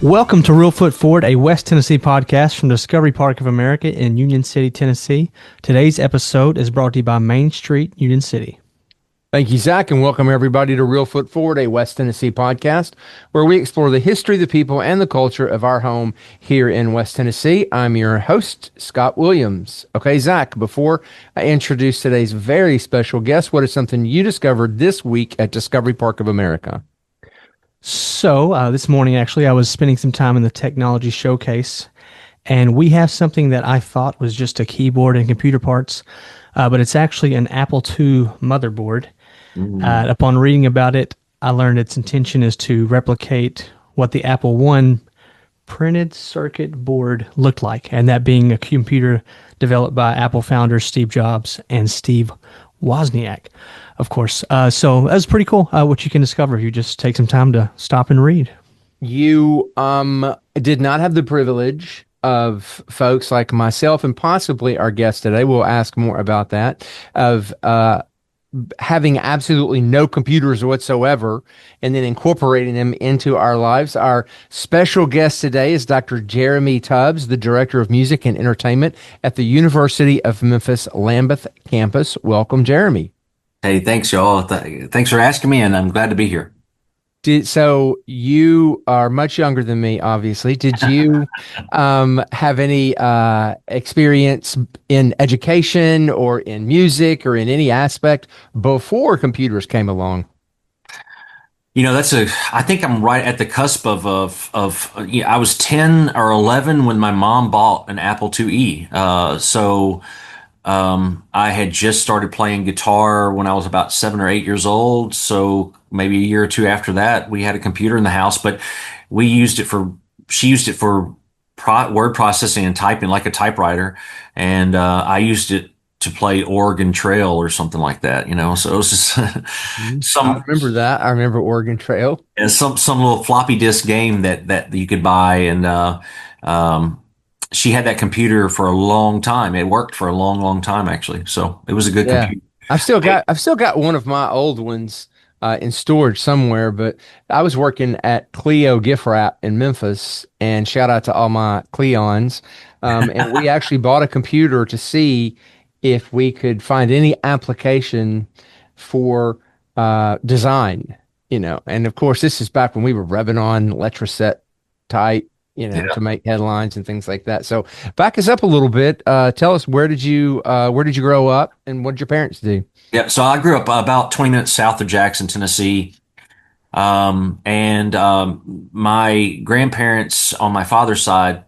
Welcome to Real Foot Forward, a West Tennessee podcast from Discovery Park of America in Union City, Tennessee. Today's episode is brought to you by Main Street, Union City. Thank you, Zach, and welcome everybody to Real Foot Forward, a West Tennessee podcast where we explore the history, the people, and the culture of our home here in West Tennessee. I'm your host, Scott Williams. Okay, Zach, before I introduce today's very special guest, what is something you discovered this week at Discovery Park of America? So, this morning, actually, I was spending some time in the technology showcase, and we have something that I thought was just a keyboard and computer parts, but it's actually an Apple II motherboard. Upon reading about it, I learned its intention is to replicate what the Apple I printed circuit board looked like, and that being a computer developed by Apple founders Steve Jobs and Steve Wozniak, of course. So that's pretty cool what you can discover if you just take some time to stop and read. You did not have the privilege of folks like myself and possibly our guest today, we'll ask more about that, of having absolutely no computers whatsoever and then incorporating them into our lives. Our special guest today is Dr. Jeremy Tubbs, the Director of Music and Entertainment at the University of Memphis Lambuth campus. Welcome, Jeremy. Hey, thanks, y'all. Thanks for asking me, and I'm glad to be here. So you are much younger than me, obviously. Did you have any experience in education or in music or in any aspect before computers came along? You know, I think I'm right at the cusp of I was 10 or 11 when my mom bought an Apple IIe. I had just started playing guitar when I was about 7 or 8 years old. So maybe a year or two after that, we had a computer in the house, but she used it for word processing and typing like a typewriter. And I used it to play Oregon Trail or something like that, you know? So it was just I remember that. I remember Oregon Trail. some little floppy disk game that you could buy. And, she had that computer for a long time. It worked for a long, long time, actually. So it was a good computer. I've still got one of my old ones in storage somewhere, but I was working at Clio Gift Wrap in Memphis, and shout out to all my Cleons. And we actually bought a computer to see if we could find any application for design, you know. And of course, this is back when we were revving on Letraset type, to make headlines and things like that. So back us up a little bit. Tell us, where did you grow up and what did your parents do? Yeah. So I grew up about 20 minutes south of Jackson, Tennessee. My grandparents on my father's side,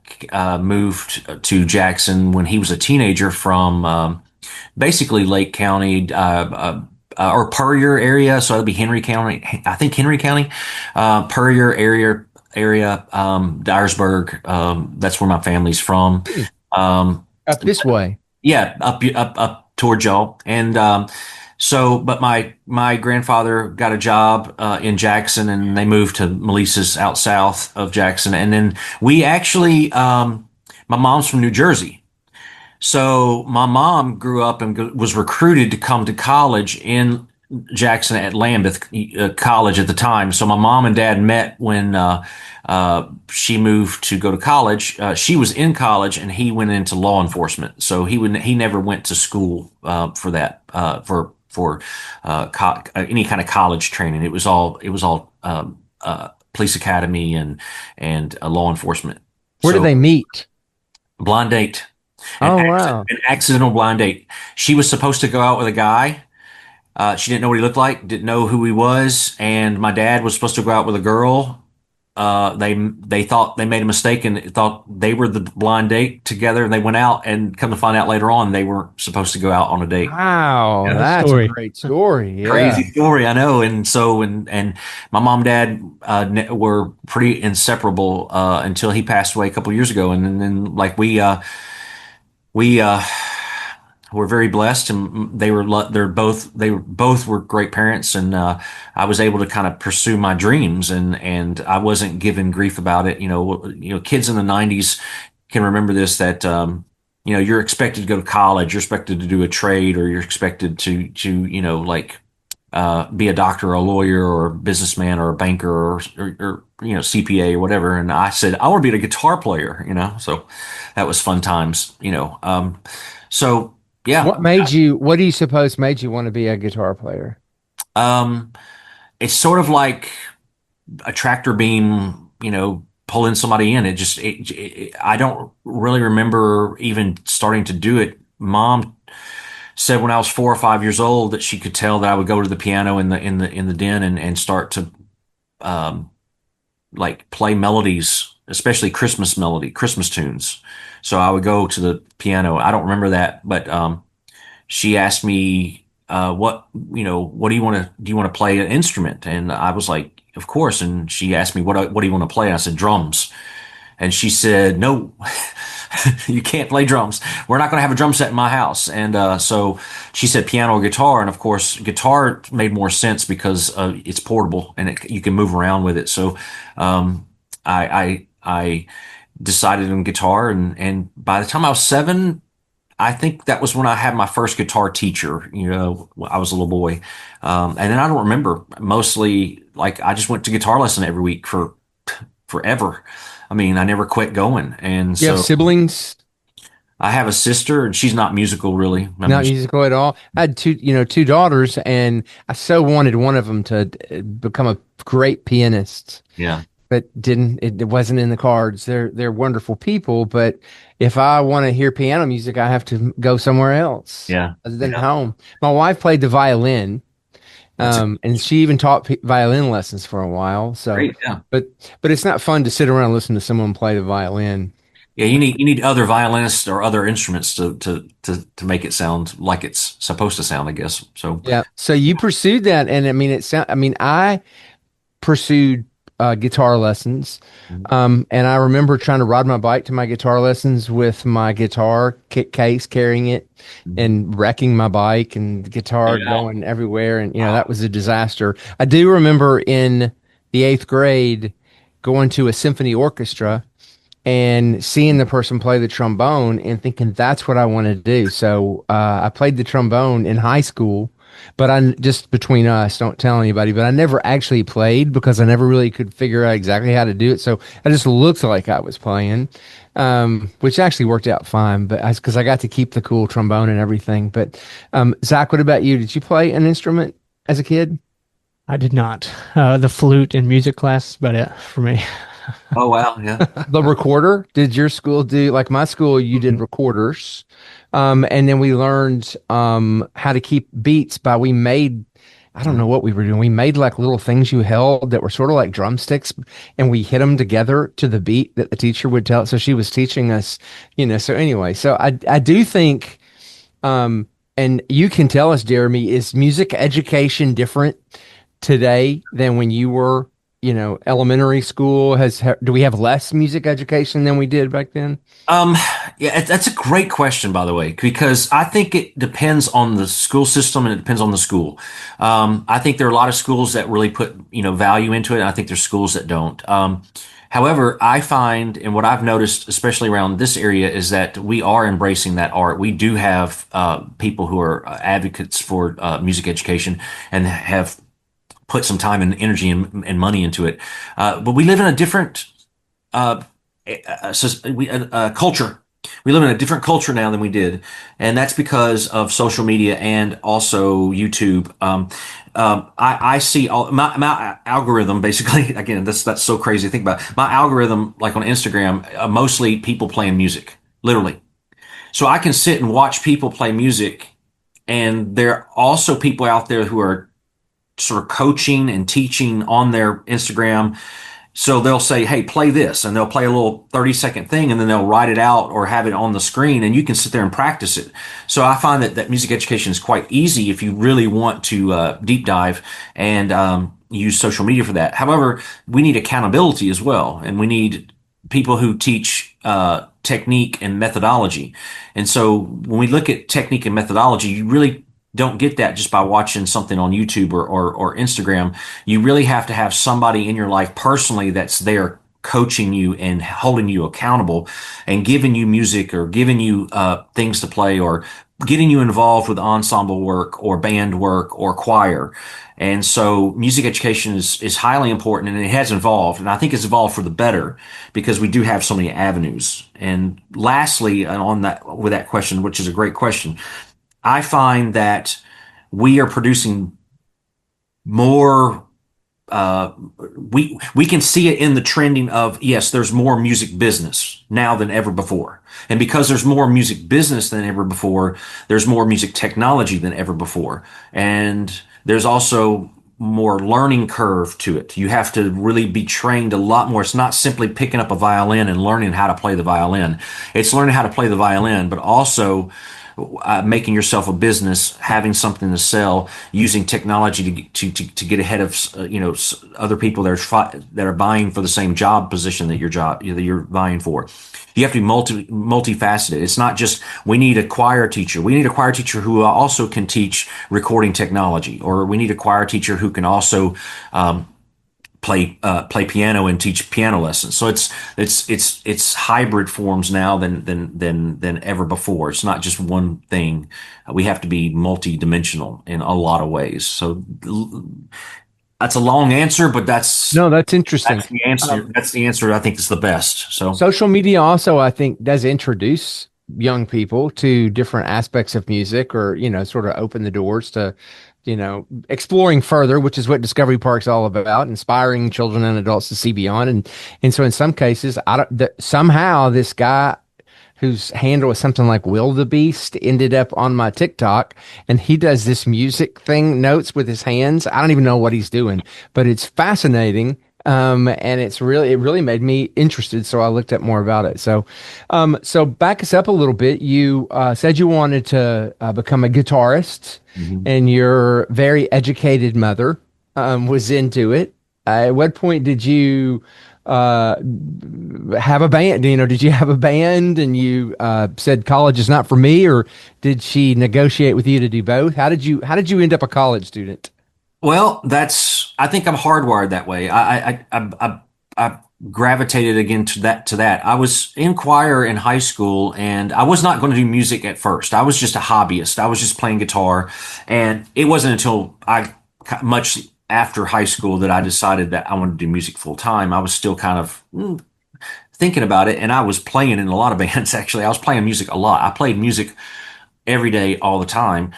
moved to Jackson when he was a teenager from, basically Lake County, or Puryear area. So that'd be Henry County. I think Henry County, Puryear area, Dyersburg. That's where my family's from. Up this way. Yeah, up toward y'all. And but my grandfather got a job in Jackson, and they moved to Melissa's out south of Jackson. And then we actually, my mom's from New Jersey. So my mom grew up and was recruited to come to college in Jackson at Lambuth College at the time. So my mom and dad met when she moved to go to college. She was in college, and he went into law enforcement. So he never went to school for that for any kind of college training. It was all police academy and law enforcement. Where did they meet? Blind date. Wow! An accidental blind date. She was supposed to go out with a guy. She didn't know what he looked like, didn't know who he was, and my dad was supposed to go out with a girl. They thought they made a mistake and thought they were the blind date together, and they went out, and come to find out later on they weren't supposed to go out on a date. Wow, that's a great story. Yeah. Crazy story, I know. And so and my mom and dad were pretty inseparable until he passed away a couple years ago, and then like we were very blessed, and they both were great parents, and I was able to kind of pursue my dreams, and I wasn't given grief about it. You know, kids in the 90s can remember this, that you're expected to go to college, you're expected to do a trade, or you're expected to like be a doctor or a lawyer or a businessman or a banker or CPA or whatever. And I said, I want to be a guitar player, so that was fun times, so yeah, What do you suppose made you want to be a guitar player? um, it's sort of like a tractor beam, pulling somebody in. I don't really remember even starting to do it. Mom said when I was 4 or 5 years old that she could tell that I would go to the piano in the den and start to um, like play melodies, especially Christmas tunes. So I would go to the piano. I don't remember that, but she asked me, what do you want to play an instrument? And I was like, of course. And she asked me, what do you want to play? And I said, drums. And she said, no, you can't play drums. We're not going to have a drum set in my house. And so she said piano or guitar. And of course, guitar made more sense because it's portable and you can move around with it. So I decided on guitar. And by the time I was 7, I think that was when I had my first guitar teacher. I was a little boy. And then I don't remember. Mostly, like, I just went to guitar lesson every week for forever. I mean, I never quit going. And Do you have so siblings? I have a sister, and she's not musical really. I mean, Not musical at all. I had two daughters, and I so wanted one of them to become a great pianist, yeah, but didn't. It wasn't in the cards. They're wonderful people, but if I want to hear piano music, I have to go somewhere else yeah, other than yeah. home. My wife played the violin, That's and she even taught violin lessons for a while. So, great. Yeah, but it's not fun to sit around and listen to someone play the violin. yeah. You need other violinists or other instruments to make it sound like it's supposed to sound, I guess. So Yeah. So you pursued that, and I mean, I pursued guitar lessons. And I remember trying to ride my bike to my guitar lessons with my guitar case, carrying it and wrecking my bike and the guitar yeah. going everywhere. And, that was a disaster. I do remember in the eighth grade going to a symphony orchestra and seeing the person play the trombone and thinking that's what I want to do. So I played the trombone in high school, but I just between us, don't tell anybody. But I never actually played because I never really could figure out exactly how to do it. So I just looked like I was playing, which actually worked out fine. But because I got to keep the cool trombone and everything. But Zach, what about you? Did you play an instrument as a kid? I did not. The flute in music class, but it for me. Oh wow, yeah. The recorder? Did your school do like my school? You did Mhm. recorders, and then we learned how to keep beats by we made. I don't know what we were doing. We made like little things you held that were sort of like drumsticks, and we hit them together to the beat that the teacher would tell. So she was teaching us, So anyway, so I do think, and you can tell us, Jeremy, is music education different today than when you were, elementary school? Do we have less music education than we did back then? Um, yeah, that's a great question, by the way, because I think it depends on the school system and it depends on the school. I think there are a lot of schools that really put, value into it. And I think there's schools that don't. However, I find, and what I've noticed, especially around this area, is that we are embracing that art. We do have people who are advocates for music education and have put some time and energy and money into it. But we live in a different uh, culture. We live in a different culture now than we did, and that's because of social media and also YouTube. I see my algorithm basically. Again, that's so crazy to think about. My algorithm, like on Instagram, mostly people playing music, literally. So I can sit and watch people play music, and there are also people out there who are sort of coaching and teaching on their Instagram. So they'll say, hey, play this, and they'll play a little 30-second thing, and then they'll write it out or have it on the screen, and you can sit there and practice it. So I find that music education is quite easy if you really want to deep dive and use social media for that. However, we need accountability as well, and we need people who teach technique and methodology. And so when we look at technique and methodology, you really don't get that just by watching something on YouTube or Instagram. You really have to have somebody in your life personally that's there coaching you and holding you accountable and giving you music or giving you things to play or getting you involved with ensemble work or band work or choir. And so music education is highly important, and it has evolved. And I think it's evolved for the better because we do have so many avenues. And lastly, and on that, with that question, which is a great question, I find that we are producing more we can see it in the trending of, yes, there's more music business now than ever before. And because there's more music business than ever before, there's more music technology than ever before. And there's also more learning curve to it. You have to really be trained a lot more. It's not simply picking up a violin and learning how to play the violin. It's learning how to play the violin, but also making yourself a business, having something to sell, using technology to get ahead of other people that are buying for the same job position that you're vying for. You have to be multifaceted. It's not just we need a choir teacher. We need a choir teacher who also can teach recording technology, or we need a choir teacher who can also play piano and teach piano lessons. So it's hybrid forms now than ever before. It's not just one thing. We have to be multidimensional in a lot of ways. So that's a long answer, but No, that's interesting. that's the answer. That's the answer I think is the best. So Social media also, I think, does introduce young people to different aspects of music, or, sort of open the doors to, exploring further, which is what Discovery Park's all about, inspiring children and adults to see beyond. And so in some cases, I don't, somehow this guy whose handle was something like Will the Beast ended up on my TikTok, and he does this music thing, notes with his hands. I don't even know what he's doing, but it's fascinating. And it really made me interested. So I looked up more about it. So back us up a little bit. You said you wanted to become a guitarist, mhm. and your very educated mother was into it. At what point did you uh, have a band? Did you have a band, and you said college is not for me, or did she negotiate with you to do both? How did you end up a college student? Well, I think I'm hardwired that way. I gravitated again to that. I was in choir in high school, and I was not going to do music at first. I was just a hobbyist. I was just playing guitar, and it wasn't until much after high school that I decided that I wanted to do music full time. I was still kind of thinking about it, and I was playing in a lot of bands. Actually, I was playing music a lot. I played music every day, all the time.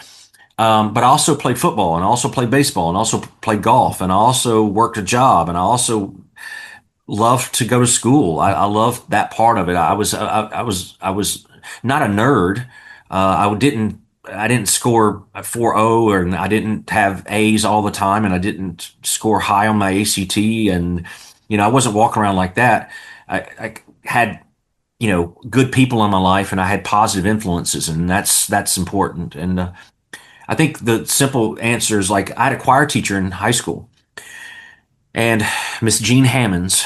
But I also played football, and I also played baseball, and I also played golf, and I also worked a job, and I also loved to go to school. I loved that part of it. I was not a nerd. I didn't score a 4.0, or I didn't have A's all the time, and I didn't score high on my ACT, and I wasn't walking around like that. I had good people in my life, and I had positive influences, and that's important. And I think the simple answer is, like, I had a choir teacher in high school, and Miss Jean Hammonds,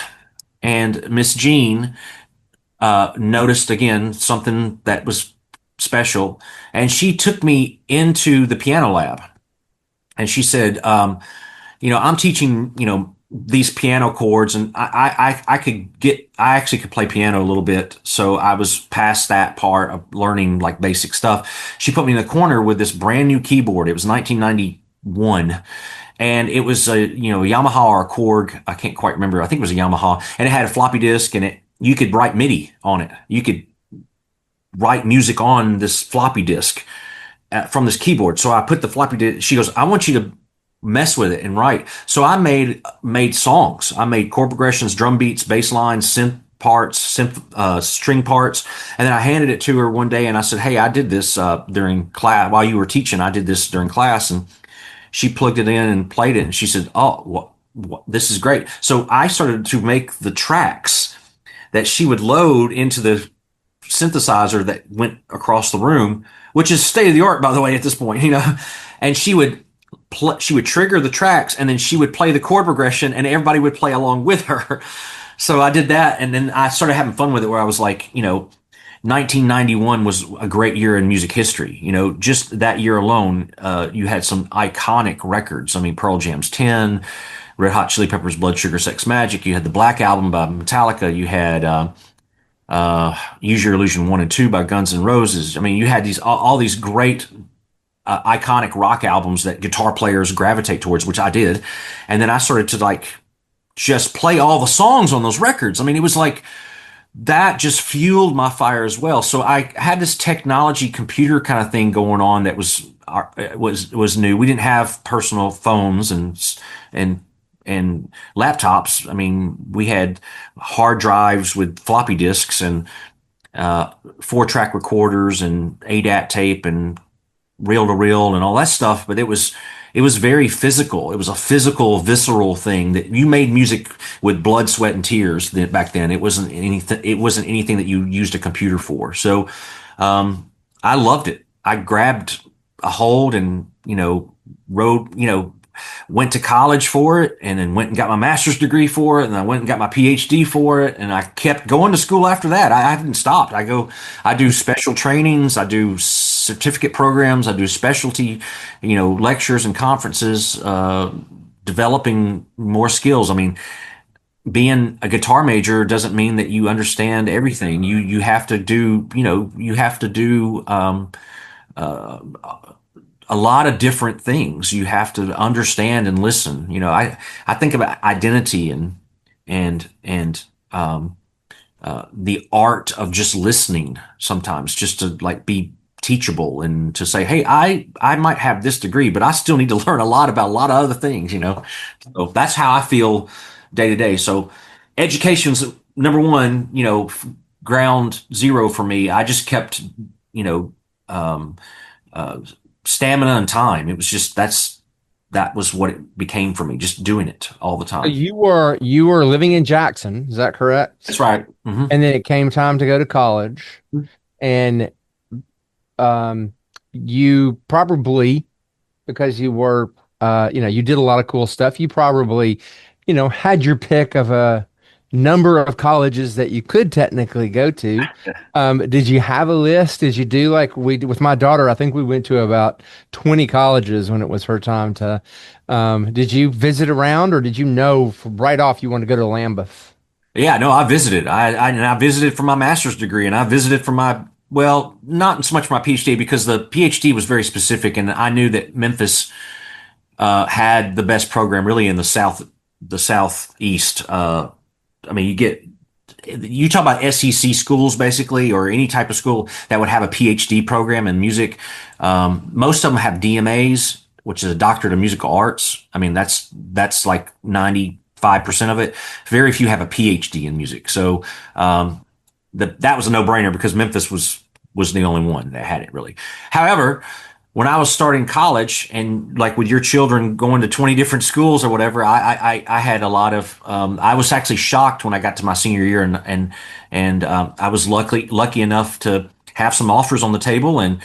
and Miss Jean noticed again something that was special, and she took me into the piano lab, and she said, I'm teaching, these piano chords, and I actually could play piano a little bit. So I was past that part of learning like basic stuff. She put me in the corner with this brand new keyboard. It was 1991. And it was a Yamaha or a Korg. I can't quite remember. I think it was a Yamaha, and it had a floppy disk, and you could write MIDI on it. You could write music on this floppy disk from this keyboard. So I put the floppy disk. She goes, "I want you to mess with it and write." So I made songs. I made chord progressions, drum beats, bass lines, synth parts, string parts, and then I handed it to her one day, and I said, "Hey, I did this during class while you were teaching. I did this during class," and she plugged it in and played it, and she said, "Oh, this is great." So I started to make the tracks that she would load into the synthesizer that went across the room, which is state of the art, by the way, at this point, and she would trigger the tracks, and then she would play the chord progression, and everybody would play along with her. So I did that, and then I started having fun with it, where I was like, 1991 was a great year in music history. Just that year alone, you had some iconic records. I mean, Pearl Jam's 10, Red Hot Chili Peppers' Blood Sugar Sex Magik. You had the Black Album by Metallica. You had Use Your Illusion 1 and 2 by Guns N' Roses. I mean, you had all these great iconic rock albums that guitar players gravitate towards, which I did. And then I started to like just play all the songs on those records. I mean, it was like that just fueled my fire as well. So I had this technology computer kind of thing going on that was new. We didn't have personal phones and and laptops. I mean, we had hard drives with floppy disks and 4-track recorders and ADAT tape and reel to reel and all that stuff. But it was very physical. It was a physical, visceral thing that you made music with blood, sweat, and tears back then. It wasn't anything. It wasn't anything that you used a computer for. So I loved it. I grabbed a hold and rode. Went to college for it, and then went and got my master's degree for it, and I went and got my PhD for it, and I kept going to school after that. I haven't stopped. I do special trainings, I do certificate programs, I do specialty, lectures and conferences, developing more skills. I mean, being a guitar major doesn't mean that you understand everything. You have to do, you have to do uh, a lot of different things. You have to understand and listen. I think about identity and the art of just listening sometimes, just to like be teachable and to say, hey, I might have this degree, but I still need to learn a lot about a lot of other things. So that's how I feel day to day. So education's number one, ground zero for me. I just kept, you know, um, uh, stamina and time. It was just that was what it became for me, just doing it all the So time. you were living in Jackson, is that That's correct? right. Hmm. And then it came time to go to college, and um, you probably, because you were, you did a lot of cool stuff. You probably, had your pick of a number of colleges that you could technically go to. Did you have a list? Did you do like we did with my daughter? I think we went to about 20 colleges when it was her time to. Did you visit around, or did you know right off you want to go to Lambuth? Yeah, no, I visited. And I visited for my master's degree, and I visited for my, well, not so much my PhD, because the PhD was very specific, and I knew that Memphis had the best program really in the southeast. I mean, you talk about SEC schools basically, or any type of school that would have a PhD program in music. Most of them have DMAs, which is a doctorate of musical arts. I mean, that's like 95% of it. Very few have a PhD in music. So that was a no-brainer because Memphis was the only one that had it really. However, when I was starting college, and like with your children going to 20 different schools or whatever, I had a lot of, I was actually shocked when I got to my senior year, and I was lucky enough to have some offers on the table, and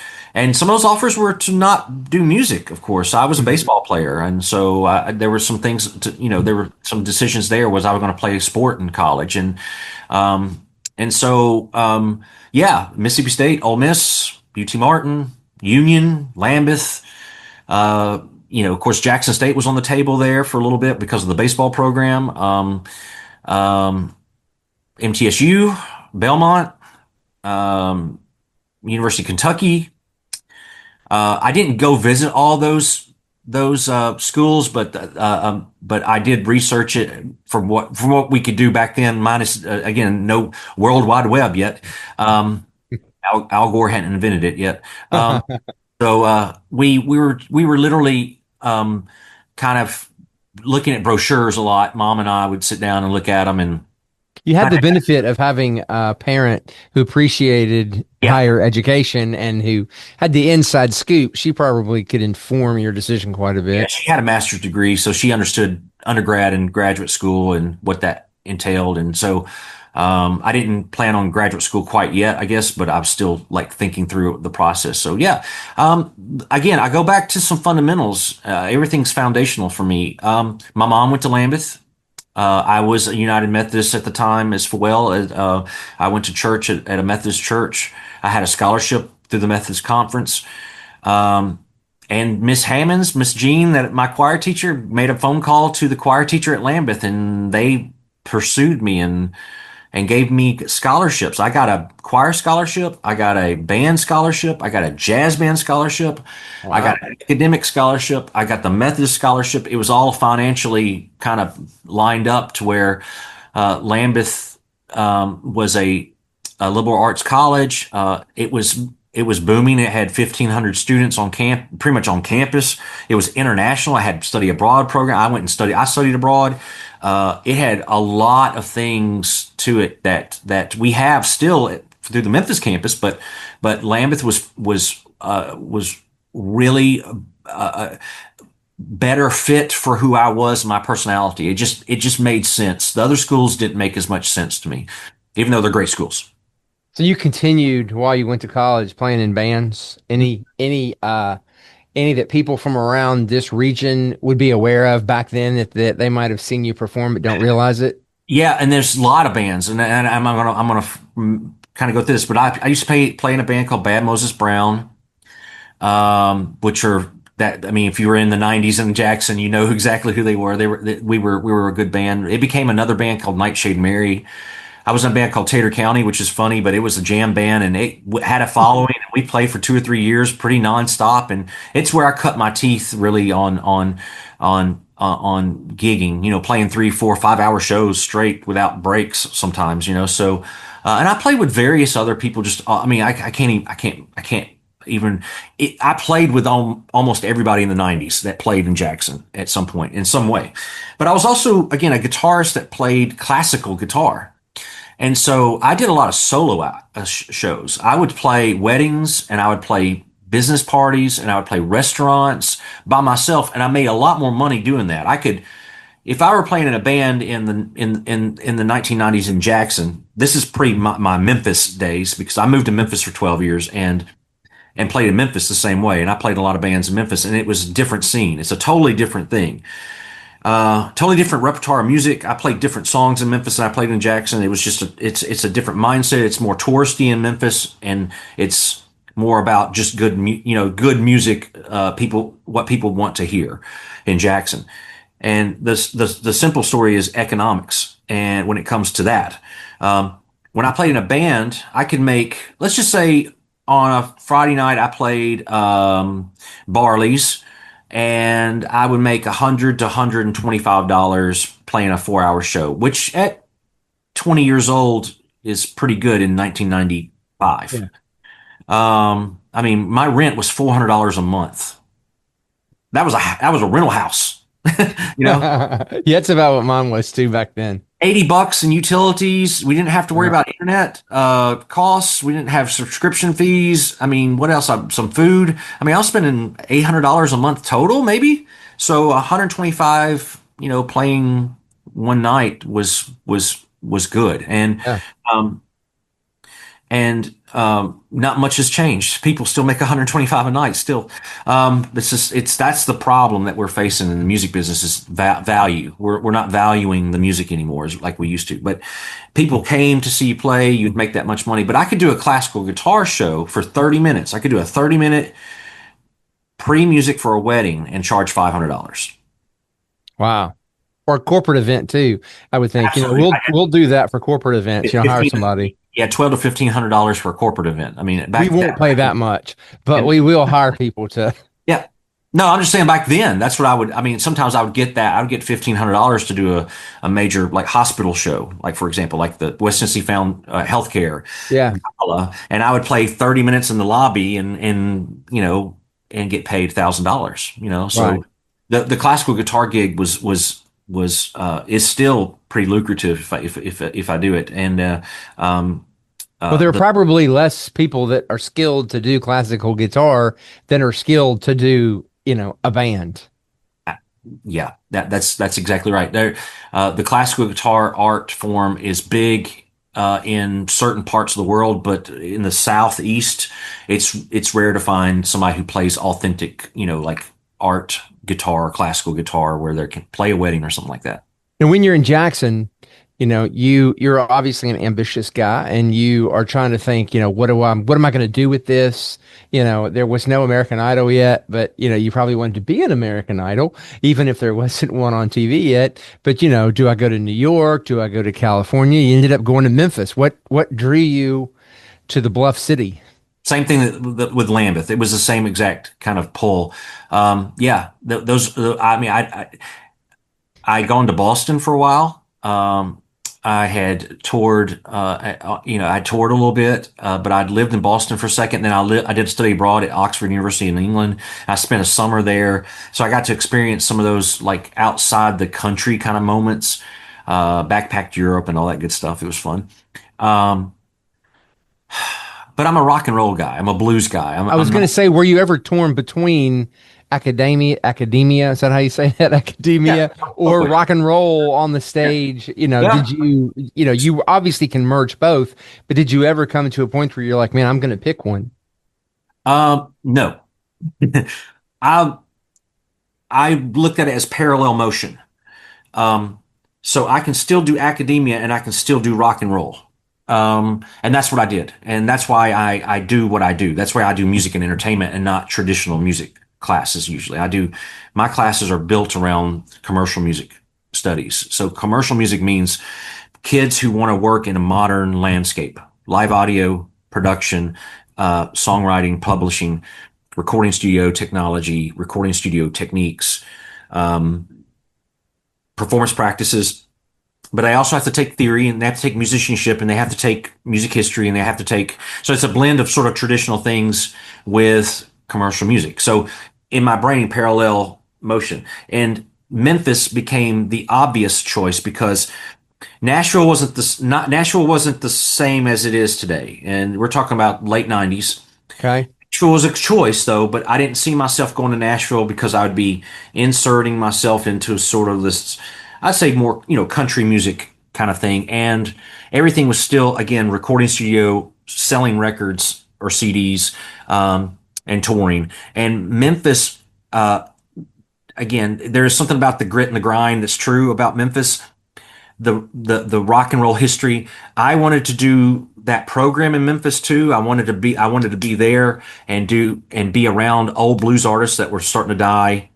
some of those offers were to not do music. Of course, I was a baseball player, and so there were some things there were some decisions there. Was I was going to play sport in college, and so yeah, Mississippi State, Ole Miss, UT Martin, Union, Lambuth. Of course, Jackson State was on the table there for a little bit because of the baseball program. Um, MTSU, Belmont, um, University of Kentucky. I didn't go visit all those schools, but I did research it from what we could do back then. Minus again, no World Wide Web yet. Al Gore hadn't invented it yet. So we were literally kind of looking at brochures a lot. Mom and I would sit down and look at them, and You had kind the of, benefit of having a parent who appreciated yeah, higher education and who had the inside scoop. She probably could inform your decision quite a yeah. bit. She had a master's degree, so she understood undergrad and graduate school and what that entailed. And so I didn't plan on graduate school quite yet, I guess, but I was still like thinking through the process. So yeah, again, I go back to some fundamentals. Everything's foundational for me. My mom went to Lambeth. I was a United Methodist at the time as well. I went to church at a Methodist church. I had a scholarship through the Methodist Conference. Um, and Miss Hammonds, Miss Jean, that my choir teacher, made a phone call to the choir teacher at Lambeth, and they pursued me and and gave me scholarships. I got a choir scholarship, I got a band scholarship, I got a jazz band scholarship, I got Wow. an academic scholarship, I got the Methodist scholarship. It was all financially kind of lined up to where Lambuth was a liberal arts college. It was booming. It had 1,500 students on pretty much on campus. It was international. I had study abroad program. I studied abroad. It had a lot of things to it that we have still through the Memphis campus, but Lambeth was really better fit for who I was, my personality. It just made sense. The other schools didn't make as much sense to me, even though they're great schools. So you continued while you went to college playing in bands? Any that people from around this region would be aware of back then that they might have seen you perform but don't realize it? Yeah, and there's a lot of bands, and I'm gonna kind of go through this, but I used to play in a band called Bad Moses Brown, which are that I mean, if you were in the '90s in Jackson, you know exactly who they were. We were a good band. It became another band called Nightshade Mary. I was in a band called Tater County, which is funny, but it was a jam band and it had a following. And we played for 2 or 3 years, pretty nonstop. And it's where I cut my teeth really on gigging, playing 3, 4, 5 hour shows straight without breaks sometimes, So, and I played with various other people. I mean, I can't even. I played with almost everybody in the '90s that played in Jackson at some point in some way. But I was also, again, a guitarist that played classical guitar. And so I did a lot of solo shows. I would play weddings and I would play business parties and I would play restaurants by myself. And I made a lot more money doing that. If I were playing in a band in the 1990s in Jackson, this is pre my Memphis days because I moved to Memphis for 12 years and played in Memphis the same way. And I played a lot of bands in Memphis and it was a different scene. It's a totally different thing. Totally different repertoire of music. I played different songs in Memphis than I played in Jackson. It was just it's a different mindset. It's more touristy in Memphis, and it's more about just good music. What people want to hear in Jackson, and the simple story is economics. And when it comes to that, when I played in a band, I could make, let's just say, on a Friday night I played Barley's and I would make $100 to $125 playing a 4 hour show, which at 20 years old is pretty good in 1995. Yeah. I mean, my rent was $400 a month. That was a rental house, you know, Yeah, that's about what mine was too back then. $80 in utilities. We didn't have to worry about internet costs. We didn't have subscription fees. I mean, what else? Some food. I mean, I was spending $800 a month total, maybe. So 125, playing one night was good. Yeah. Um, and not much has changed. People still make 125 a night still. That's the problem that we're facing in the music business is value. We're not valuing the music anymore like we used to. But people came to see you play. You'd make that much money. But I could do a classical guitar show for 30 minutes. I could do a 30-minute pre-music for a wedding and charge $500. Wow. Or a corporate event too, I would think. Absolutely. We'll do that for corporate events. Hire somebody. Yeah, $1,200 to $1,500 for a corporate event. I mean, We won't pay that much, but we will hire people to. Yeah. No, I'm just saying back then, that's what I mean, sometimes I would get that. I would get $1,500 to do a major like hospital show, like for example, like the West Tennessee Found Healthcare Yeah. Gala, and I would play 30 minutes in the lobby and get paid $1,000, So Right. the classical guitar gig is still pretty lucrative if I do it. And Well, there are probably less people that are skilled to do classical guitar than are skilled to do, a band. yeah, that's exactly right. The classical guitar art form is big in certain parts of the world, but in the Southeast, it's rare to find somebody who plays authentic, like art guitar, classical guitar, where they can play a wedding or something like that. And when you're in Jackson, you're obviously an ambitious guy, and you are trying to think, what am I going to do with this? There was no American Idol yet, but you probably wanted to be an American Idol, even if there wasn't one on TV yet. But do I go to New York? Do I go to California? You ended up going to Memphis. What drew you to the Bluff City? Same thing with Lambeth. It was the same exact kind of pull. Yeah, those. I mean, I'd gone to Boston for a while. I had toured, I toured a little bit, but I'd lived in Boston for a second. Then I did study abroad at Oxford University in England. I spent a summer there. So I got to experience some of those like outside the country kind of moments, backpacked Europe and all that good stuff. It was fun. Um, but I'm a rock and roll guy. I'm a blues guy. I was I'm going to not, say, were you ever torn between academia, is that how you say that? yeah, Academia or totally. rock and roll on the Yeah. stage? Yeah. Did you obviously can merge both, but did you ever come to a point where you're like, man, I'm going to pick one? No. I I looked at it as parallel motion. Um, so I can still do academia and I can still do rock and roll. And that's what I did. And that's why I do what I do. That's why I do music and entertainment and not traditional music classes usually. My classes are built around commercial music studies. So commercial music means kids who want to work in a modern landscape, live audio production, songwriting, publishing, recording studio technology, recording studio techniques, um, performance practices. But I also have to take theory and they have to take musicianship and they have to take music history and they have to take, so it's a blend of sort of traditional things with commercial music. So in my brain, parallel motion. And Memphis became the obvious choice because Nashville wasn't the same as it is today. And we're talking about late 90s. Okay. Nashville was a choice though, but I didn't see myself going to Nashville because I would be inserting myself into sort of this, I'd say more, country music kind of thing. And everything was still, again, recording studio, selling records or CDs, and touring. And Memphis, again, there is something about the grit and the grind that's true about Memphis, the rock and roll history. I wanted to do that program in Memphis too. I wanted to be there and be around old blues artists that were starting to die,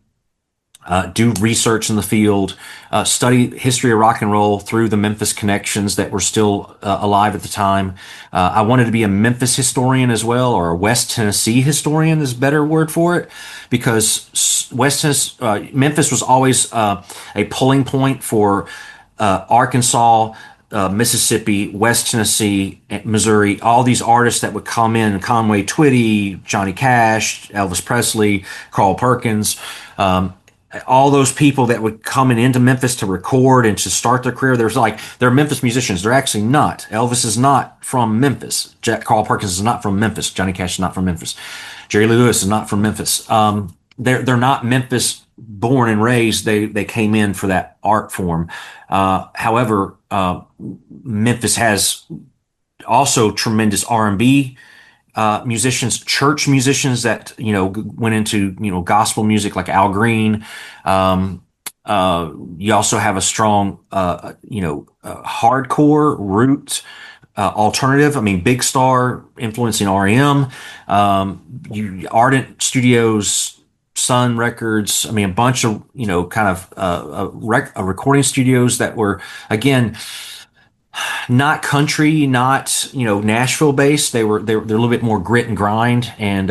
do research in the field, study history of rock and roll through the Memphis connections that were still alive at the time. I wanted to be a Memphis historian as well, or a West Tennessee historian is a better word for it, because Memphis was always a pulling point for Arkansas, Mississippi, West Tennessee, Missouri, all these artists that would come in, Conway Twitty, Johnny Cash, Elvis Presley, Carl Perkins, all those people that would coming into Memphis to record and to start their career. They're Memphis musicians. They're actually not. Elvis is not from Memphis. Carl Perkins is not from Memphis. Johnny Cash is not from Memphis. Jerry Lee Lewis is not from Memphis. They're not Memphis born and raised. They came in for that art form. However, Memphis has also tremendous R&B musicians, church musicians that went into gospel music like Al Green. You also have a strong hardcore root alternative. I mean, Big Star influencing REM. Ardent Studios, Sun Records. I mean, a bunch of kind of recording studios that were again not country, not Nashville based. They're a little bit more grit and grind, and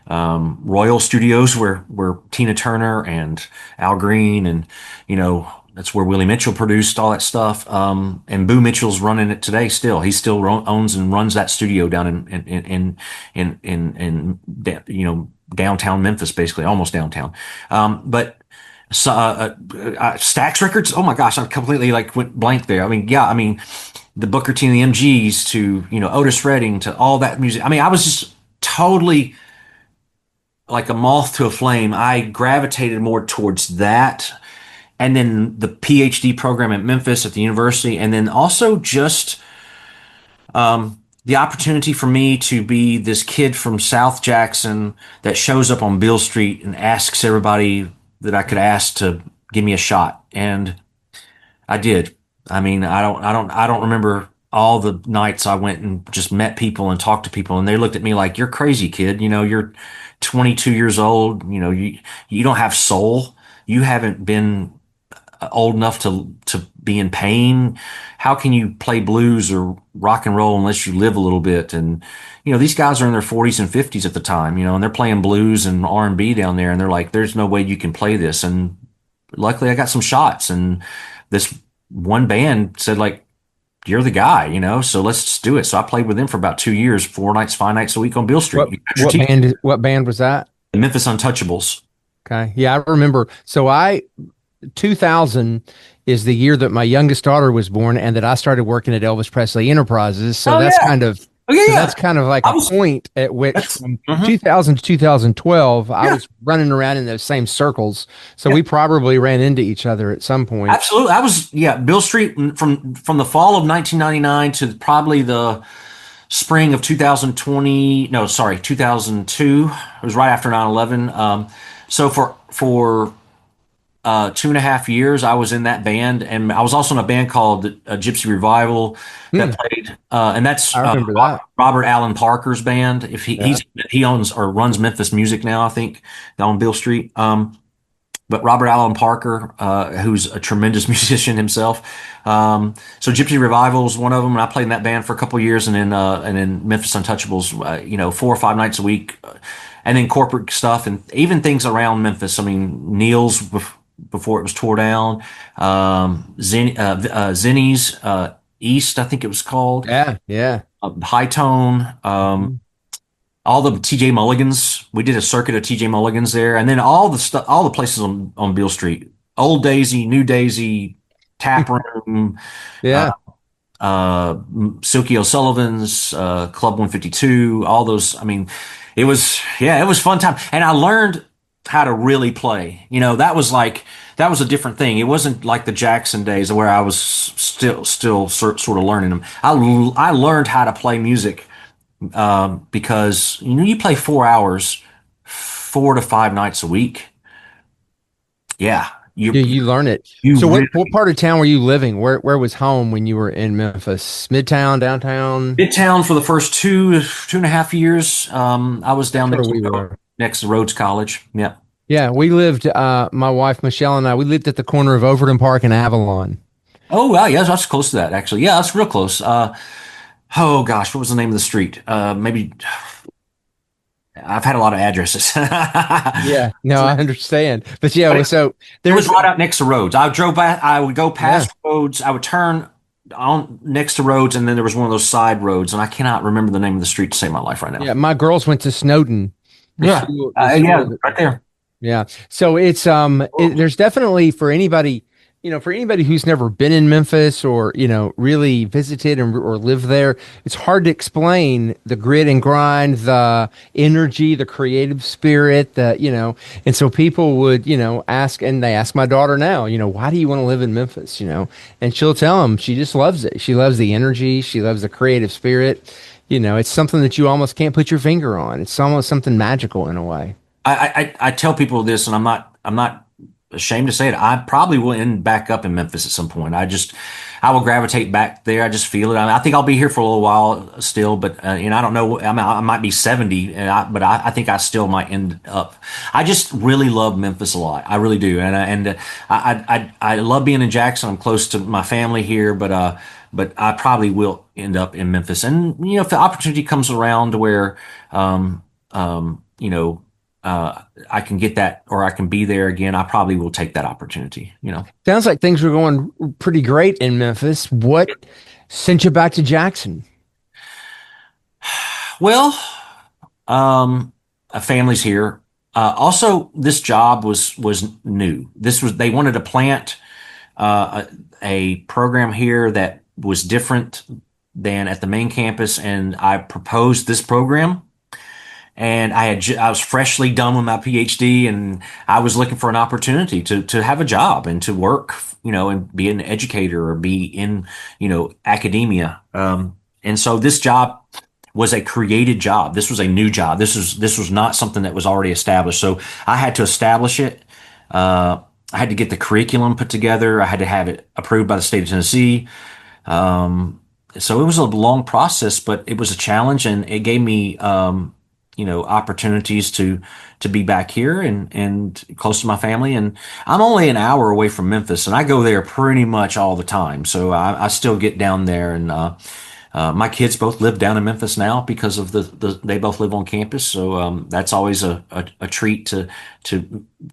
Royal Studios where Tina Turner and Al Green and that's where Willie Mitchell produced all that stuff. And Boo Mitchell's running it today. Still, he still owns and runs that studio down in downtown Memphis, basically almost downtown. But so, Stax Records. Oh my gosh, I completely like went blank there. I mean, yeah, I mean, the Booker T and the MGs to Otis Redding to all that music. I mean, I was just totally like a moth to a flame. I gravitated more towards that, and then the PhD program at Memphis at the university, and then also just the opportunity for me to be this kid from South Jackson that shows up on Beale Street and asks everybody that I could ask to give me a shot. And I did. I mean, I don't remember all the nights I went and just met people and talked to people, and they looked at me like, "You're crazy, kid. You know, you're 22 years old. You know, you don't have soul. You haven't been old enough to be in pain. How can you play blues or rock and roll unless you live a little bit?" And you know, these guys are in their 40s and 50s at the time, you know, and they're playing blues and R&B down there, and they're like, "There's no way you can play this." And luckily, I got some shots, and this one band said like, "You're the guy, you know, so let's just do it." So I played with them for about 2 years, 4 nights, 5 nights a week on Beale Street. What You got your teeth. what band was that? The Memphis Untouchables. Okay. Yeah, I remember. So I 2000 is the year that my youngest daughter was born and that I started working at Elvis Presley Enterprises. So Oh that's yeah. kind of Oh yeah, so yeah. that's kind of like I a was. point at which That's. from Mhm. 2000 to 2012 I Yeah. was running around in those same circles. So Yeah. we probably ran into each other at some point. Absolutely. I was, yeah, Bill Street from the fall of 1999 to probably the spring of 2020. No, sorry, 2002. It was right after 9/11. So for 2.5 years, I was in that band, and I was also in a band called Gypsy Revival Hmm, that played, and that's I remember that. Robert Allen Parker's band. If Yeah. he owns or runs Memphis Music now, I think, on Bill Street. But Robert Allen Parker, who's a tremendous musician himself. So Gypsy Revival is one of them, and I played in that band for a couple of years, and then Memphis Untouchables, 4 or 5 nights a week, and then corporate stuff, and even things around Memphis. I mean, Neil's before it was tore down, Zinnies East, I think it was called, Yeah, yeah. High Tone. Mhm. All the TJ Mulligans. We did a circuit of TJ Mulligans there, and then all the stuff, all the places on Beale Street, Old Daisy, New Daisy, Tap Room, uh, Yeah. Silky O'Sullivan's, Club 152, all those. I mean, it was, yeah, it was fun time, and I learned how to really play. You know, that was a different thing. It wasn't like the Jackson days where I was still sort of learning them. I learned how to play music because you know you play 4 hours, 4 to 5 nighs a week. Yeah, You learn it. you So really what part of town were you living? Where was home when you were in Memphis? Midtown, downtown? Midtown for the first 2.5 years. I was down That's where next we to, were. next to Rhodes College. Yeah. Yeah, we lived, my wife Michelle and I, we lived at the corner of Overton Park and Avalon. Oh well, yeah, that's close to that actually. Yeah, that's real close. Oh gosh, what was the name of the street? Maybe I've had a lot of addresses. Yeah, no, I understand. But yeah, But so it was there's, right out next to Rhodes. I drove back. I would go yeah, past Rhodes. I would turn on next to Rhodes, and then there was one of those side roads, and I cannot remember the name of the street to save my life right now. yeah, my girls went to Snowden, Yeah, the yeah, school. right there. Yeah. So it's there's definitely for anybody, for anybody who's never been in Memphis or, really visited or lived there, it's hard to explain the grit and grind, the energy, the creative spirit, and so people would, ask, and they ask my daughter now, why do you want to live in Memphis, and she'll tell them she just loves it. She loves the energy, she loves the creative spirit. It's something that you almost can't put your finger on. It's almost something magical in a way. I tell people this, and I'm not ashamed to say it. I probably will end back up in Memphis at some point. I will gravitate back there. I just feel it. I think I'll be here for a little while still, but I don't know. I might be 70, but I think I still might end up. I just really love Memphis a lot. I really do, I love being in Jackson. I'm close to my family here, but I probably will end up in Memphis. And if the opportunity comes around where, um, um, you know. I can get that, or I can be there again. I probably will take that opportunity. Sounds like things were going pretty great in Memphis. What sent you back to Jackson? Well, a family's here. Also, this job was new. They wanted to plant a program here that was different than at the main campus, and I proposed this program. And I was freshly done with my PhD, and I was looking for an opportunity to have a job and to work, and be an educator or be in, academia. And so this job was a created job. This was a new job. This was not something that was already established. So I had to establish it. I had to get the curriculum put together. I had to have it approved by the state of Tennessee. Um, so it was a long process, but it was a challenge, and it gave me, opportunities to be back here and close to my family. And I'm only an hour away from Memphis, and I go there pretty much all the time. So I still get down there, and my kids both live down in Memphis now because of they both live on campus. So that's always a treat to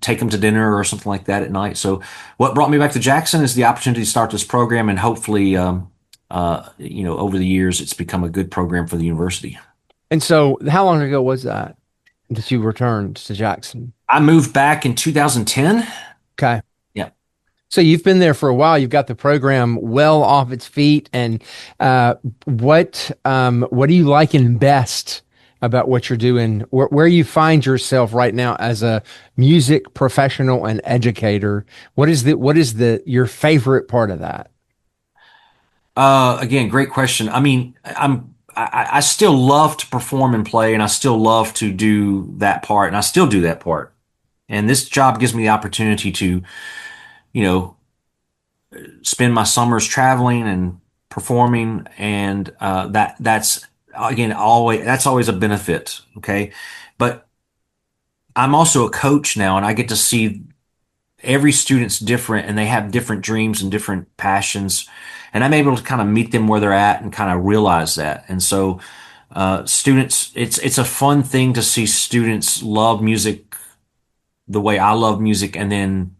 take them to dinner or something like that at night. So what brought me back to Jackson is the opportunity to start this program, and hopefully, over the years, it's become a good program for the university. And so, how long ago was that you returned to Jackson? I moved back in 2010. Okay. Yeah. So you've been there for a while. You've got the program well off its feet. And what do you liking best about what you're doing? Where you find yourself right now as a music professional and educator? What is your favorite part of that? Again, great question. I mean, I still love to perform and play, and I still love to do that part, and I still do that part. And this job gives me the opportunity to, you know, spend my summers traveling and performing, and that's again always a benefit. Okay, but I'm also a coach now, and I get to see every student's different, and they have different dreams and different passions, and I'm able to kind of meet them where they're at and kind of realize that. And so, students, it's a fun thing to see students love music the way I love music, and then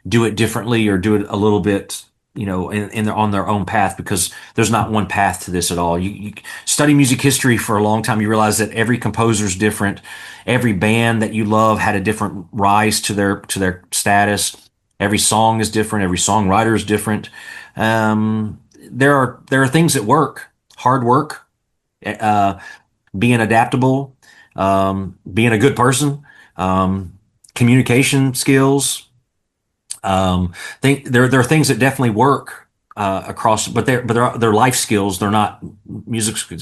do it differently or do it a little bit, on their own path, because there's not one path to this at all. You study music history for a long time, you realize that every composer is different. Every band that you love had a different rise to their status. Every song is different. Every songwriter is different. There are things that work. Hard work, uh, being adaptable, being a good person, communication skills. Think there are things that definitely work across, but they're life skills. They're not musical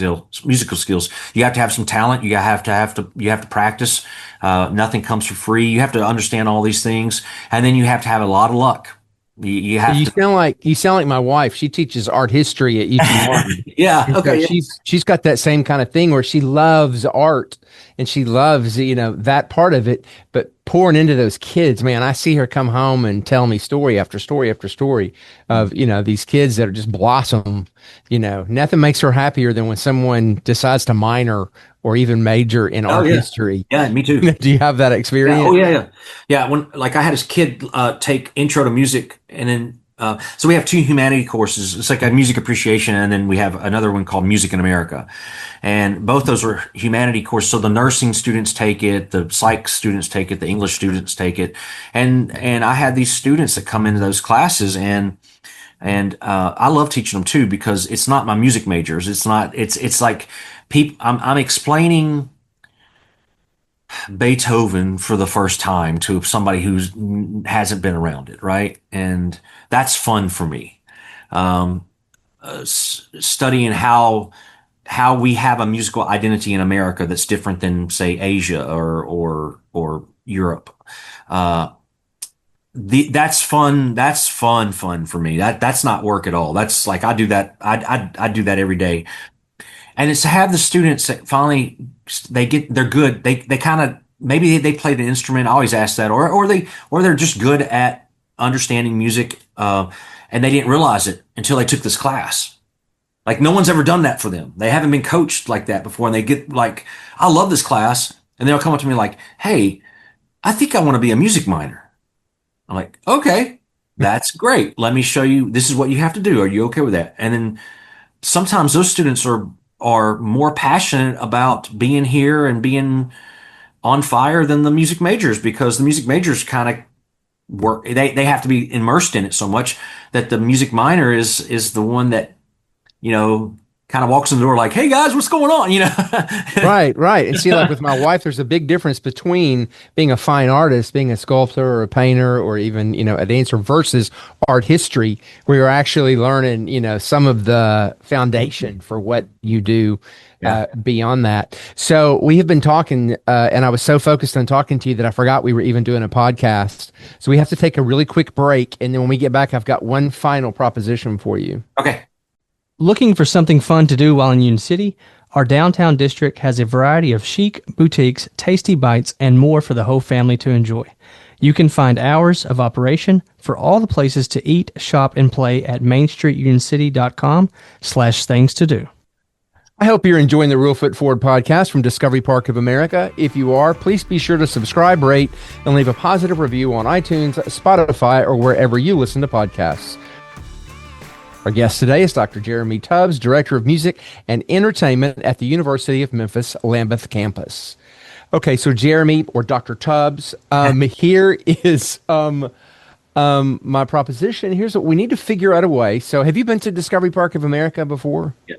skills. You have to have some talent. You have to practice. Nothing comes for free. You have to understand all these things, and then you have to have a lot of luck. You have You to. sound like my wife. She teaches art history at UT Martin. Yeah. And so Okay. Yeah. she's got that same kind of thing where she loves art and she loves, that part of it, but pouring into those kids, man, I see her come home and tell me story after story after story of, these kids that are just blossom. Nothing makes her happier than when someone decides to minor or even major in Oh art yeah. history. Yeah. Me too. Do you have that Yeah. Oh experience? yeah. Yeah. Yeah. When like I had this kid take intro to music, and then so we have two humanity courses. It's like a music appreciation, and then we have another one called Music in America, and both those are humanity courses. So the nursing students take it, the psych students take it, the English students take it, and I had these students that come into those classes, and I love teaching them too, because it's not my music majors. It's like people. I'm explaining Beethoven for the first time to somebody who hasn't been around it, right? And that's fun for me. Um, Studying how we have a musical identity in America that's different than, say, Asia or Europe. Uh, that's fun. That's fun for me. That's not work at all. That's like I do that. I do that every day. And it's to have the students that finally they're good. They kind of, maybe they played an instrument. I always ask that, or they're just good at understanding music, and they didn't realize it until they took this class. Like no one's ever done that for them. They haven't been coached like that before, and they get like, I love this class, and they'll come up to me like, "Hey, I think I want to be a music minor." I'm like, "Okay, that's great. Let me show you. This is what you have to do. Are you okay with that?" And then sometimes those students are more passionate about being here and being on fire than the music majors, because the music majors kind of work, they have to be immersed in it so much that the music minor is the one that, kind of walks in the door like, "Hey guys, what's going on?" Right, right. And see, like with my wife, there's a big difference between being a fine artist, being a sculptor or a painter or even, a dancer versus art history, where you're actually learning, some of the foundation for what you do. Yeah. beyond that. So we have been talking, and I was so focused on talking to you that I forgot we were even doing a podcast. So we have to take a really quick break, and then when we get back, I've got one final proposition for you. Okay. Looking for something fun to do while in Union City? Our downtown district has a variety of chic boutiques, tasty bites, and more for the whole family to enjoy. You can find hours of operation for all the places to eat, shop, and play at mainstreetunioncity.com/things to do. I hope you're enjoying the Real Foot Forward podcast from Discovery Park of America. If you are, please be sure to subscribe, rate, and leave a positive review on iTunes, Spotify, or wherever you listen to podcasts. Our guest today is Dr. Jeremy Tubbs, Director of Music and Entertainment at the University of Memphis Lambuth campus. Okay, so Jeremy or Dr. Tubbs, here is my proposition. Here's what we need to figure out a way. So have you been to Discovery Park of America before? Yeah.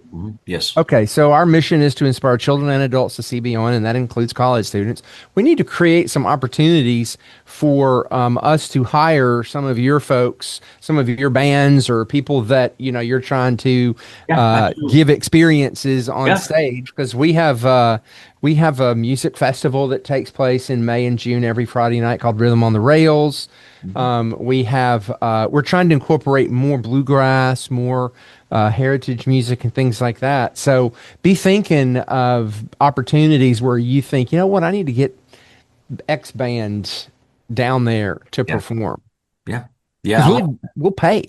Yes. Okay, so our mission is to inspire children and adults to see beyond, and that includes college students. We need to create some opportunities for us to hire some of your folks, some of your bands, or people that you're trying to give experiences on stage. Because we have a music festival that takes place in May and June every Friday night called Rhythm on the Rails. We're trying to incorporate more bluegrass, more heritage music and things like that. So be thinking of opportunities where you think, you know what, I need to get X band down there to perform. Yeah. Yeah. We'll pay.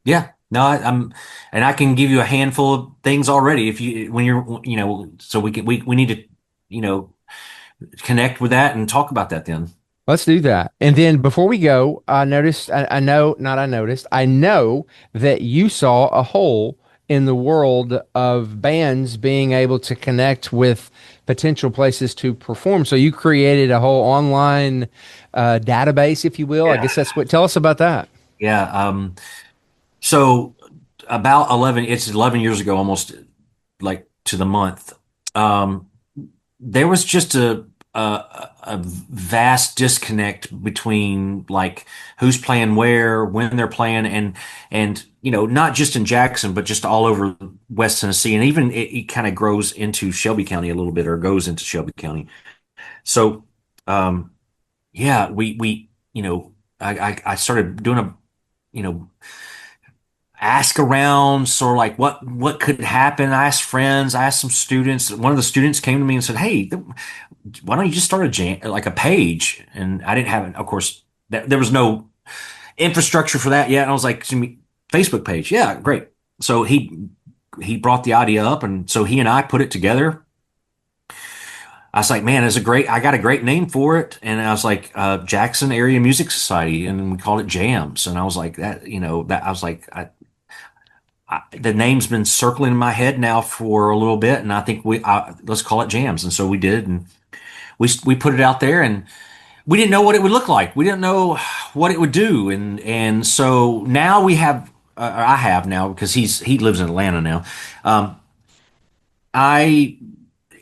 Yeah. No, and I can give you a handful of things already so we need to, connect with that and talk about that then. Let's do that. And then before we go, I know that you saw a hole in the world of bands being able to connect with potential places to perform. So you created a whole online database, if you will. Yeah. I guess tell us about that. Yeah. So about 11 years ago, almost like to the month, there was just a vast disconnect between like who's playing where, when they're playing, and not just in Jackson, but just all over West Tennessee, and even it kind of grows into Shelby County a little bit, or goes into Shelby County. So, yeah, I started doing ask around, sort of like what could happen. I asked friends, I asked some students. One of the students came to me and said, "Hey, why don't you just start a page?" And I didn't have it. Of course, there was no infrastructure for that yet. And I was like, Facebook page. Yeah, great. So he brought the idea up, and so he and I put it together. I was like, man, I got a great name for it. And I was like, Jackson Area Music Society. And we called it Jams. And I was like the name's been circling in my head now for a little bit. And I think let's call it Jams. And so we did. And we put it out there, and we didn't know what it would look like. We didn't know what it would do. And so now we have, I have now, because he lives in Atlanta now.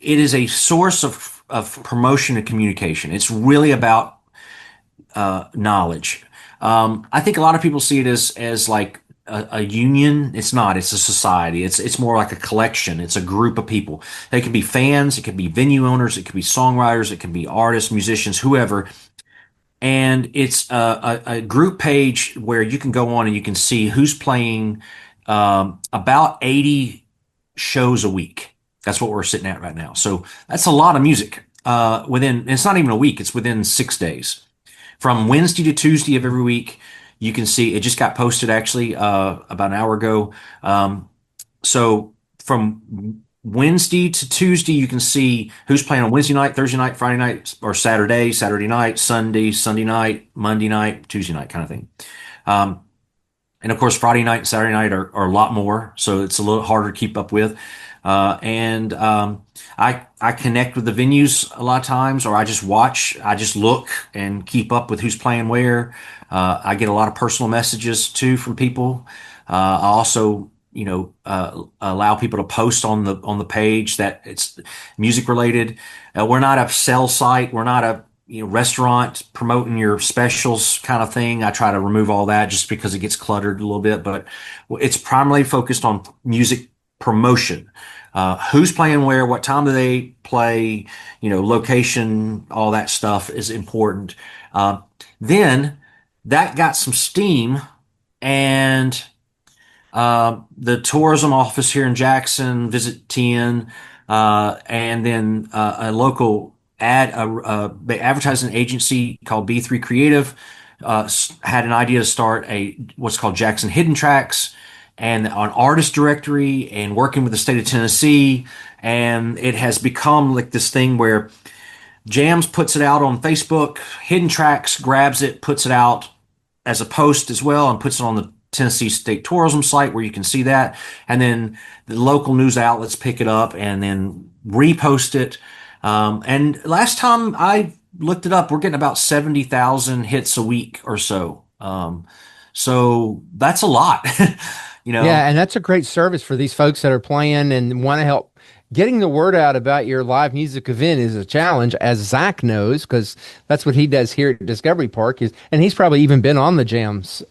It is a source of promotion and communication. It's really about knowledge. I think a lot of people see it as like a union. It's not. It's a society. It's more like a collection. It's a group of people. They can be fans. It can be venue owners. It can be songwriters. It can be artists, musicians, whoever. And it's a group page where you can go on and you can see who's playing about 80 shows a week. That's what we're sitting at right now. So that's a lot of music. It's not even a week. It's within 6 days. From Wednesday to Tuesday of every week, you can see it just got posted actually about an hour ago. So from Wednesday to Tuesday, you can see who's playing on Wednesday night, Thursday night, Friday night, or Saturday night, Sunday night, Monday night, Tuesday night kind of thing. And of course, Friday night and Saturday night are a lot more. So it's a little harder to keep up with. I connect with the venues a lot of times, or I just look and keep up with who's playing where. I get a lot of personal messages too from people. I also, allow people to post on the page that it's music related. We're not a sell site. We're not a restaurant promoting your specials kind of thing. I try to remove all that just because it gets cluttered a little bit, but it's primarily focused on music promotion. who's playing where, what time do they play, location, all that stuff is important. Then that got some steam, and the tourism office here in Jackson, Visit 10, and then a local advertising agency called B3 Creative had an idea to start what's called Jackson Hidden Tracks and an artist directory and working with the state of Tennessee. And it has become like this thing where Jams puts it out on Facebook, Hidden Tracks grabs it, puts it out as a post as well, and puts it on the Tennessee State Tourism site where you can see that. And then the local news outlets pick it up and then repost it. And last time I looked it up, we're getting about 70,000 hits a week or so. So that's a lot, Yeah, and that's a great service for these folks that are playing and want to help. Getting the word out about your live music event is a challenge, as Zach knows, because that's what he does here at Discovery Park. And he's probably even been on the Jams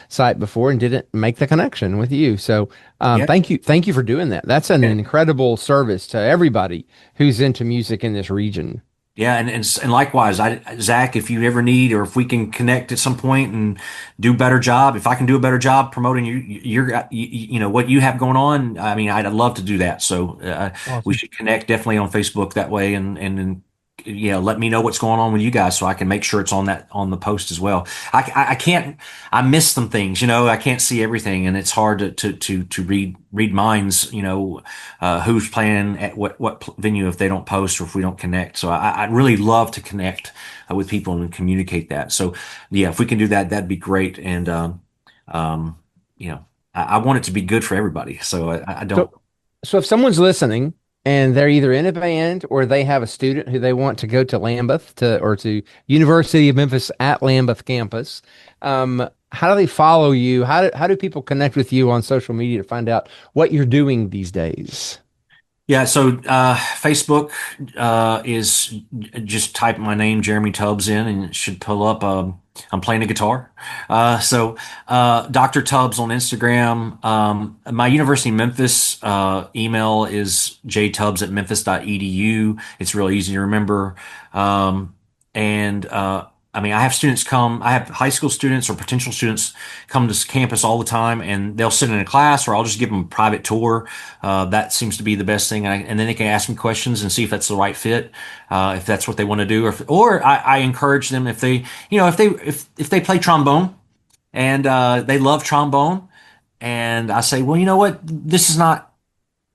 site before and didn't make the connection with you. So Yeah. thank you for doing that. That's an incredible service to everybody who's into music in this region. Yeah, and likewise, Zach, if you ever need, or if we can connect at some point and do a better job, if I can do a better job promoting what you have going on, I mean, I'd love to do that. So we Awesome. should connect definitely on Facebook that way, and let me know what's going on with you guys so I can make sure it's on the post as well. I can't, I miss some things, I can't see everything, and it's hard to read minds, who's playing at what venue if they don't post or if we don't connect. So I'd really love to connect with people and communicate that. So yeah, if we can do that, that'd be great. And I want it to be good for everybody. So I don't. So if someone's listening and they're either in a band or they have a student who they want to go to Lambuth or to University of Memphis at Lambuth campus, how do they follow you? How do people connect with you on social media to find out what you're doing these days? Yeah, so Facebook is just type my name, Jeremy Tubbs, in, and it should pull up. I'm playing a guitar. Dr. Tubbs on Instagram. My University of Memphis email is jtubbs@memphis.edu. It's really easy to remember. And I mean, I have high school students or potential students come to campus all the time, and they'll sit in a class, or I'll just give them a private tour. That seems to be the best thing. And then they can ask me questions and see if that's the right fit, if that's what they want to do. Or I encourage them if they, if they play trombone and they love trombone, and I say, well, you know what, this is not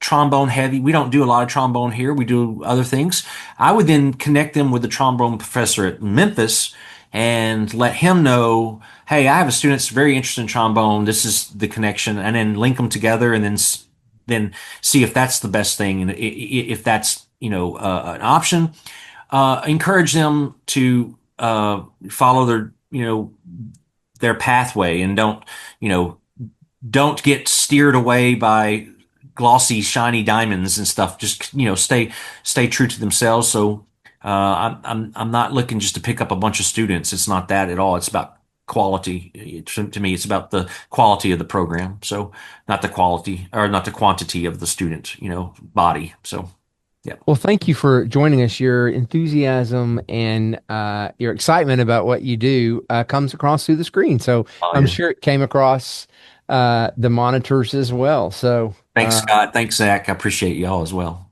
trombone heavy. We don't do a lot of trombone here. We do other things. I would then connect them with the trombone professor at Memphis and let him know, hey, I have a student that's very interested in trombone. This is the connection, and then link them together, and then see if that's the best thing, and if that's an option. Encourage them to follow their pathway, and don't get steered away by glossy, shiny diamonds and stuff. Just stay true to themselves. So I'm not looking just to pick up a bunch of students. It's not that at all. It's about quality. To me, it's about the quality of the program. So not the quantity of the student, body. So yeah. Well, thank you for joining us. Your enthusiasm and your excitement about what you do comes across through the screen. So I'm sure it came across the monitors as well. So thanks, Scott. Thanks, Zach. I appreciate y'all as well.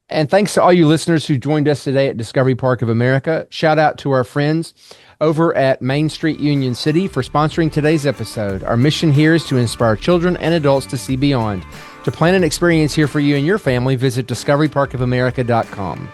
And thanks to all you listeners who joined us today at Discovery Park of America. Shout out to our friends over at Main Street Union City for sponsoring today's episode. Our mission here is to inspire children and adults to see beyond. To plan an experience here for you and your family, visit discoveryparkofamerica.com.